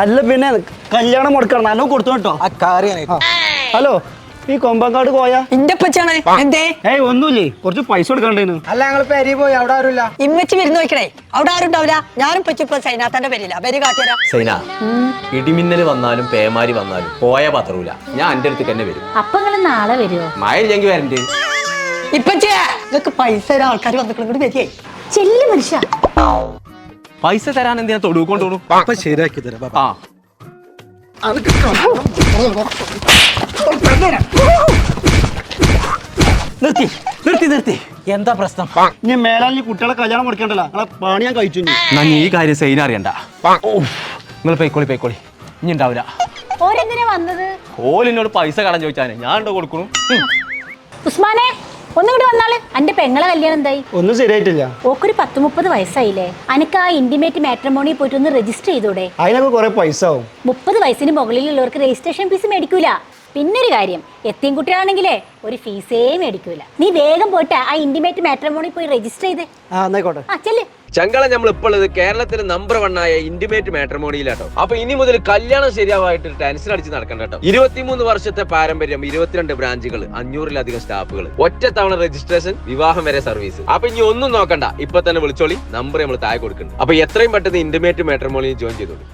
അല്ല പിന്നെ കല്യാണം മുടക്കണം നല്ലോ കൊടുത്തു കേട്ടോ. ഹലോ, ഈ കൊമ്പങ്കാട് പോയാ എന്റെ പച്ചാണ് എന്തേ? ഏയ് ഒന്നുമില്ലേ, കുറച്ച് പൈസ കൊടുക്കണ്ടേന്ന്. അല്ല ഞങ്ങൾ പെരി പോയി അവിടെ ആരുമില്ല. ഇമ്മച്ചി വരുന്ന് നോക്കണേ, അവിടെ ആരും ഉണ്ടാവില്ല. ഞാനും പച്ചിപ്പോ സൈനാത്തന്റെ പേരില്ല പേര് കാട്ടിയരാ. സൈന, ഇടിമിന്നൽ വന്നാലും പേമാരി വന്നാലും പോയ പത്രൂല. ഞാൻ എന്റെ അടുത്ത് തന്നെ വരും. അപ്പൊ നിങ്ങള് നാളെ വരുമോ? മഴ ഇല്ലെങ്കിൽ വരണ്ടേ? ഇപ്പച്ചേ നിങ്ങക്ക് പൈസ തരാൻ ആൾക്കാർ വന്നിട്ട് വരികയെ. ചെല്ലു മനുഷ്യ. പൈസ തരാൻ എന്തിനാ തൊടുക്കൊണ്ടോളൂ. ശരിയാക്കി തരാം. ആ നിർത്തി നിർത്തി നിർത്തി. എന്താ പ്രശ്നം? ഇനി മേലാൽ കുട്ടികളെ കല്യാണം മുടക്കണ്ടല്ലോ, പണി ഞാൻ കഴിച്ചു. ഞാൻ ഈ കാര്യം സൈന അറിയണ്ട. നിങ്ങൾ പൊയ്ക്കോളി. ഇനി ഉണ്ടാവില്ല. ഓരെന്തിനാ വന്നത്? ഓലിനോട് പൈസ കടം ചോദിച്ചാനെ ഞാൻ ഉണ്ടോ കൊടുക്കണു. ഉസ്മാനെ ഒന്നുകൂടി വന്നാള്. അന്റെ പെങ്ങളെ കല്യാണം എന്തായി? ഒന്നും ശരിയായിട്ടില്ല. ഓക്കൊരു 30 വയസ്സായില്ലേ? അനക്ക് ആ ഇന്റിമേറ്റ് മാട്രിമോണി പോയിട്ട് ഒന്ന് രജിസ്റ്റർ ചെയ്തൂടെ? അതിനൊക്കെ കുറെ പൈസ ആവും. 30 വയസ്സിന് മുകളിലുള്ളവർക്ക് രജിസ്ട്രേഷൻ ഫീസ് മേടിക്കൂല. പിന്നൊരു കാര്യം, എത്തിയും കുട്ടിയാണെങ്കിലേ ഒരു ഫീസേ മേടിക്കൂല. നീ വേഗം പോയിട്ട് ആ ഇന്റിമേറ്റ് മാട്രിമോണി പോയി രജിസ്റ്റർ ചെയ്തേ. എന്നായിക്കോട്ടെ. ആ ചെല്ല്. ചങ്കള നമ്മൾ ഇപ്പോൾ ഉള്ളത് കേരളത്തിലെ നമ്പർ 1 ആയ ഇന്റിമേറ്റ് മാട്രിമോണിയിലാട്ടോ. അപ്പൊ ഇനി മുതൽ കല്യാണം ശരിയാവായിട്ട് ടെൻഷൻ അടിച്ച് നടക്കണ്ട കേട്ടോ. 23 വർഷത്തെ പാരമ്പര്യം, 22 ബ്രാഞ്ചുകൾ, 500-ലധികം സ്റ്റാഫുകൾ, ഒറ്റ തവണ രജിസ്ട്രേഷൻ, വിവാഹം വരെ സർവീസ്. അപ്പൊ ഇനി ഒന്നും നോക്കണ്ട, ഇപ്പൊ തന്നെ വിളിച്ചോളി. നമ്പർ നമ്മൾ താഴെ കൊടുക്കുന്നുണ്ട്. അപ്പൊ എത്രയും പെട്ടെന്ന് ഇന്റിമേറ്റ് മാട്രിമോണിയിൽ ജോയിൻ ചെയ്തോളൂ.